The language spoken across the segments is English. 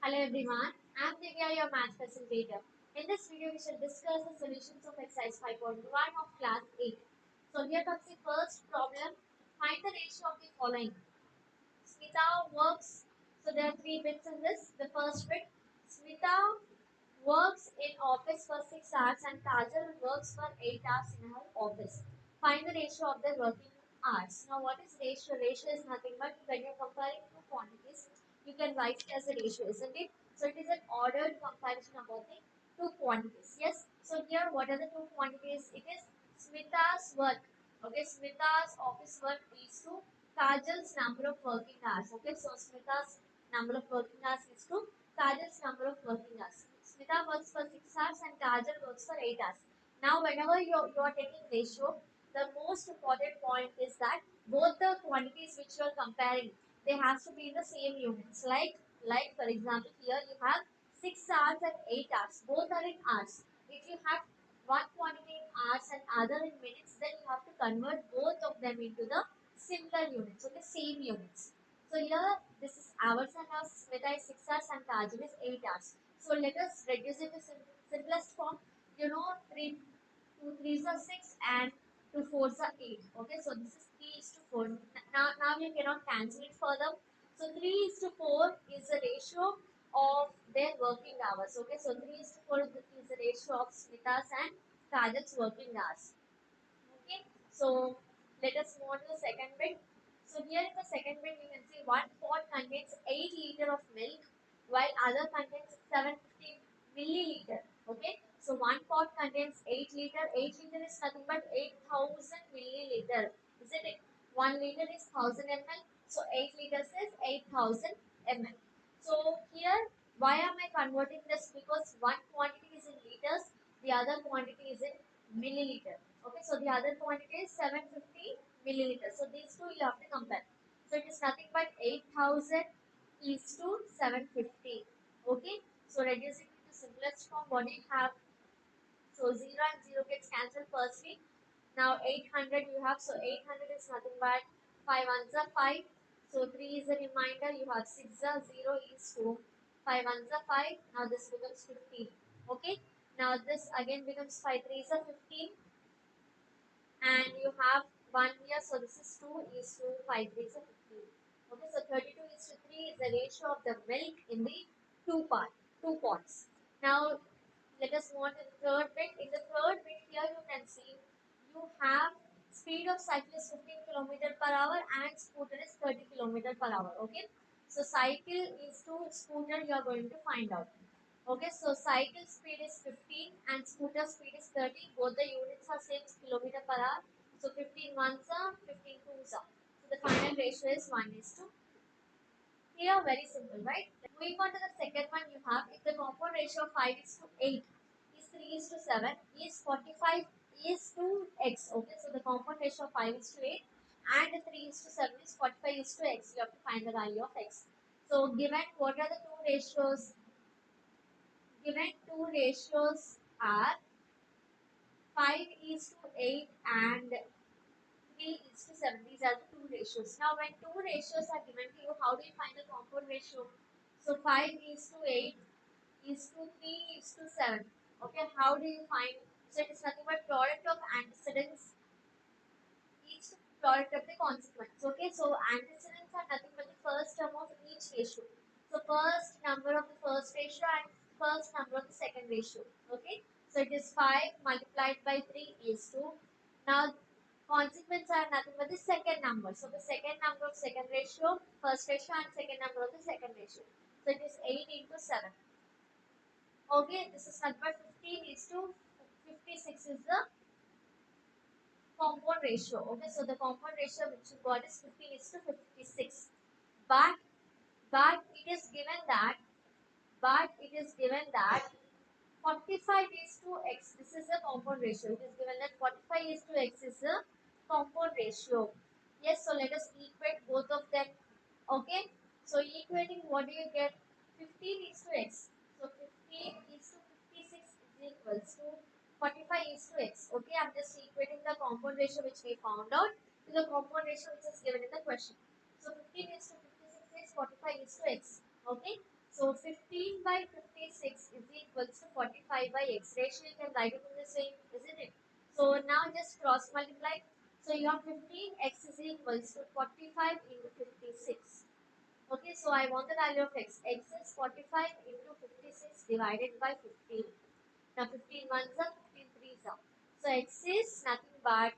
Hello everyone, I am Divya, your math facilitator. In this video, we shall discuss the solutions of exercise 5.1 of class 8. So here comes the first problem. Find the ratio of the following. Smita works, so there are three bits in this. The first bit, Smita works in office for 6 hours and Kajal works for 8 hours in her office. Find the ratio of their working hours. Now what is ratio? Ratio is nothing but when you're comparing two quantities, you can write it as a ratio, isn't it? So it is an ordered comparison about the two quantities. Yes. So here what are the two quantities? It is Smita's work. Okay, Smita's office work is to Kajal's number of working hours. Okay, so Smita's number of working hours is to Kajal's number of working hours. Smita works for 6 hours and Kajal works for 8 hours. Now, whenever you're taking ratio, the most important point is that both the quantities which you are comparing, they have to be in the same units. Like for example, here you have 6 hours and 8 hours. Both are in hours. If you have one quantity in hours and other in minutes, then you have to convert both of them into the similar units, okay, same units. So here this is hours and hours, Smita is 6 hours and Kajal is 8 hours. So let us reduce it to simplest form. You know, 3 2 3s are 6 and 2 4s are 8. Okay, so this is 3 is to 4. Now you cannot cancel it further. So 3 is to 4 is the ratio of their working hours. Okay, so 3 is to 4 is the ratio of Smita's and Kajal's working hours. Okay, so let us move on to the second bit. So here in the second bit, you can see one pot contains 8 liter of milk, while other contains 750 milliliter. Okay, so one pot contains 8 liter. 8 liter is nothing but 8,000 milliliter. Isn't it? 1 liter is 1000 ml. So 8 liters is 8,000 ml. So here, why am I converting this? Because one quantity is in liters, the other quantity is in milliliter. Okay, so the other quantity is 750 milliliters. So these two you have to compare. So it is nothing but 8,000 is to 750. Okay, so reducing it to simplest form, what do you have? So 0 and 0 gets cancelled firstly. Now 800 you have, so 800 is nothing but 5 ones are 5. So 3 is a reminder, you have 6 are 0 is 2. 5 ones are 5, now this becomes 15. Okay, now this again becomes 5 3s are 15 and you have 1 here, so this is 2 is to 5 3s are 15. Okay, so 32 is to 3 is the ratio of the milk in the two pots. Now let us move on to the third bit. In the third bit here you can see you have speed of cycle is 15 km per hour and scooter is 30 km per hour. Okay, so cycle is to scooter you are going to find out. Okay, so cycle speed is 15 and scooter speed is 30. Both the units are same kilometer per hour. So 15 ones are, 15 twos are. So the final ratio is 1 is to. Here very simple, right? Moving on to the second one you have, if the compound ratio of 5 is to 8, is 3 is to 7, is 45 is to x. Okay, so the compound ratio of 5 is to 8 and 3 is to 7 is 45 is to x. You have to find the value of x. So given what are the two ratios? Given two ratios are 5 is to 8 and 3 is to 7. These are the two ratios. Now, when two ratios are given to you, how do you find the compound ratio? So, 5 is to 8 is to 3 is to 7. Okay, how do you find? So, it is nothing but product of antecedents is to product of the consequence. Okay, so antecedents are nothing but the first term of each ratio. So, first number of the first ratio and first number of the second ratio. Okay, so it is 5 multiplied by 3 is 2. Now, consequence are nothing but the second number. So, the second number of second ratio, first ratio and second number of the second ratio. So, it is 8 into 7. Okay, this is number 15 is to 56 is the compound ratio. Okay, so the compound ratio which you got is 15 is to 56. But but it is given that but it is given that 45 is to x. This is the compound ratio. It is given that 45 is to x is the compound ratio. Yes, so let us equate both of them. Okay, so equating, what do you get? 15 is to x. So 15 is to 56 is equals to 45 is to x. Okay, I'm just equating the compound ratio which we found out to the compound ratio which is given in the question. So 15 is to 56 is 45 is to x. Okay, so So 15 by 56 is equals to 45 by x. Ratio you can write it in the same, isn't it? So now just cross multiply. So you have 15x is equals to 45 into 56. Okay, so I want the value of x. X is 45 into 56 divided by 15. Now 15 ones are 15 threes are. So x is nothing but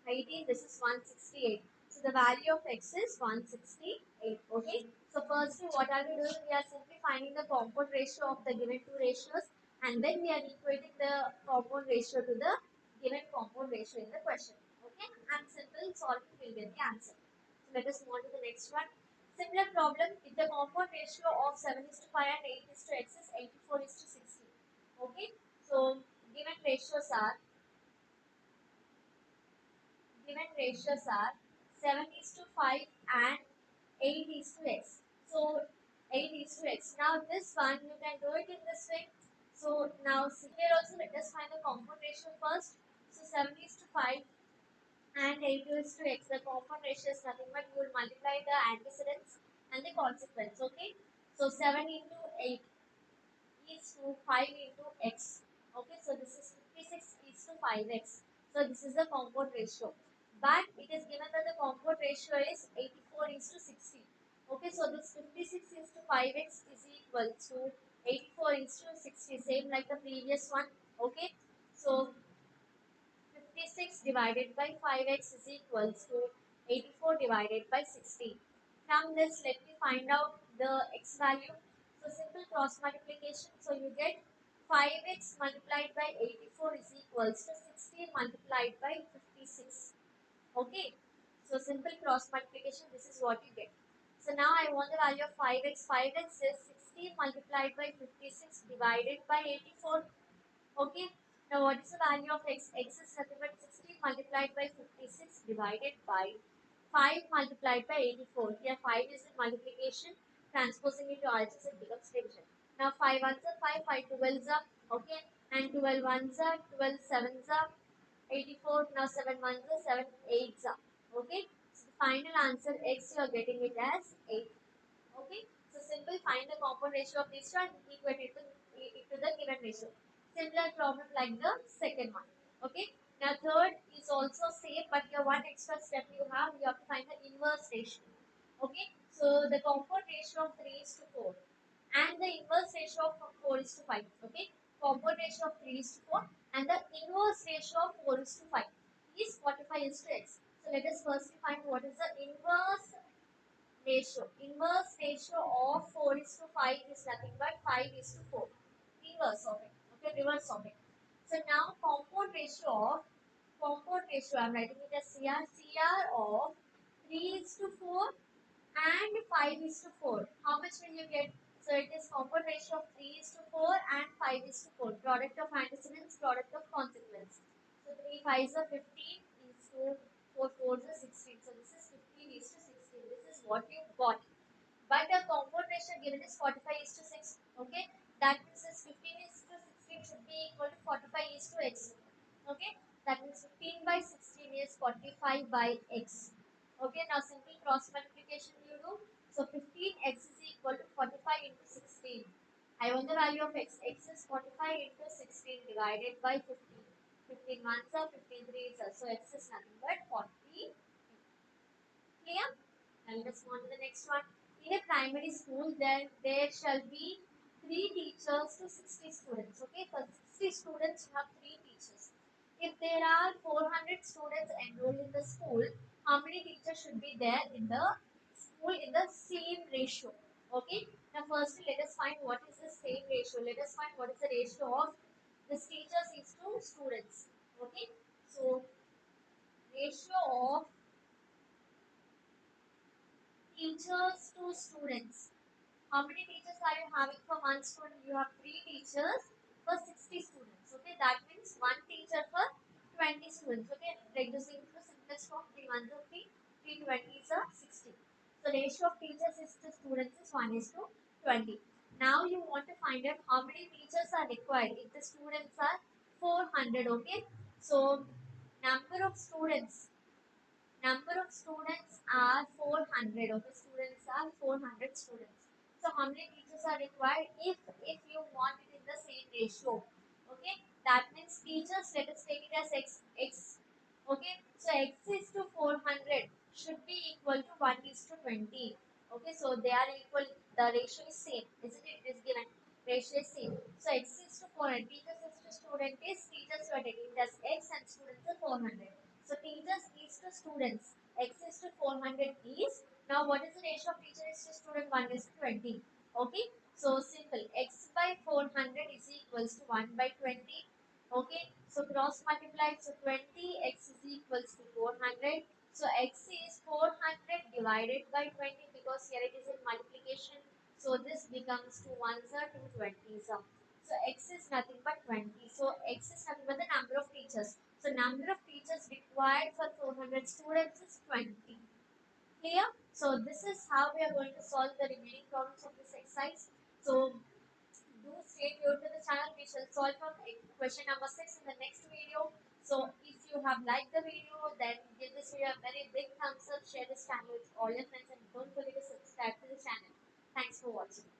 18, this is 168. So the value of x is 168. Okay. So firstly, what are we doing? We are simply finding the compound ratio of the given two ratios, and then we are equating the compound ratio to the given compound ratio in the question. Okay. And simple solving will get the answer. So let us move on to the next one. Similar problem, if the compound ratio of 7 is to 5 and 8 is to x is 84 is to 60. Okay. So given ratios are given ratios are 7 is to 5 and 8 is to x. So 8 is to x. Now this one you can do it in this way. So now here also let us find the compound ratio first. So 7 is to 5 and 8 is to x. The compound ratio is nothing but you will multiply the antecedents and the consequence. Okay. So 7 into 8 is to 5 into x. Okay, so this is 56 is to 5x. So this is the compound ratio. But it is given that the compound ratio is 84 is to 60. Okay, so this 56 is to 5x is equal to 84 is to 60, same like the previous one. Okay, so 56 divided by 5x is equals to 84 divided by 60. From this, let me find out the x value. So simple cross multiplication. So you get 5x multiplied by 84 is equals to 60 multiplied by 56. Okay. So simple cross multiplication, this is what you get. So now I want the value of 5x. 5x is 60 multiplied by 56 divided by 84. Okay. Now what is the value of x? X is nothing but 60 multiplied by 56 divided by 5 multiplied by 84. Here 5 is in multiplication. Transposing it to algebra it becomes division. Now 5 ones are 5, 5 twelves are. Okay. And 12 ones are, 12 sevens are. 84. Now 7 ones are, 7 eights are. Okay. So the final answer x you are getting it as 8. Okay, so simple find the compound ratio of these two and equate it to the given ratio. Similar problem like the second one. Okay, now third is also same, but here one extra step you have to find the inverse ratio. Okay, so the compound ratio of 3 is to 4 and the inverse ratio of 4 is to 5. Okay, compound ratio of 3 is to 4 and the inverse ratio of 4 is to 5 is 45 is to x. So let us firstly find what is the inverse ratio. Inverse ratio of 4 is to 5 is nothing but 5 is to 4. Inverse of it. Okay, reverse of it. So now compound ratio, I am writing it as CR. CR of 3 is to 4 and 5 is to 4. How much will you get? So it is compound ratio of 3 is to 4 and 5 is to 4. Product of antecedents, product of consequence. So 3 5s are 15 is to 4 4s are 16. So this is 15 is to 16. This is what you got. But the compound ratio given is 45 is to 6. Okay. That means this 15 is to 16 should be equal to 45 is to x. Okay. That means 15 by 16 is 45 by x. Okay, now simple cross multiplication you do. So 15x is equal to 45 into 16. I want the value of x. X is 45 into 16 divided by 15. 15 ones are 15 threes are. So x is nothing but 40. Clear? Now let us move on to the next one. In a primary school, there shall be 3 teachers to 60 students. Okay, for 60 students, you have 3 teachers. If there are 400 students enrolled in the school, how many teachers should be there in the school in the same ratio? Okay. Now, firstly, let us find what is the same ratio. Let us find what is the ratio of this teachers is to students. Okay. So, ratio of teachers to students. How many teachers are you having for one student? You have 3 teachers for 60 students. Okay, that means one teacher for 20 students. Okay, reducing to the simplest form 3 1 to 3, 3 20s are 60. So ratio of teachers is to students is 1 is to 20. Now you want to find out how many teachers are required if the students are 400. Okay, so number of students are 400. Okay, students are 400 students. So how many teachers are required if you want it in the same ratio? Okay, that means teachers, let us take it as x. Okay, so x is to 400 should be equal to 1 is to 20. Okay, so they are equal, the ratio is same, isn't it? It is given, ratio is same. So x is to 400, teachers is to student is, teachers were taking it as x and students are 400. So teachers is to students, x is to 400 is, now what is the ratio of teacher is to student? 1 is to 20. Okay, so simple, x by 400 is equals to 1 by 20. Okay, so cross multiply, so 20 x is equals to 400. So x is 400 divided by 20 because here it is in multiplication. So this becomes 2 ones are 220s. So x is nothing but 20. So x is nothing but the number of teachers. So number of teachers required for 400 students is 20. Clear? So this is how we are going to solve the remaining problems of this exercise. So do stay tuned to the channel. We shall solve from question number 6 in the next video. So if you have liked the video, then give this video a very big thumbs up, share this channel with all your friends, and don't forget to subscribe to the channel. Thanks for watching.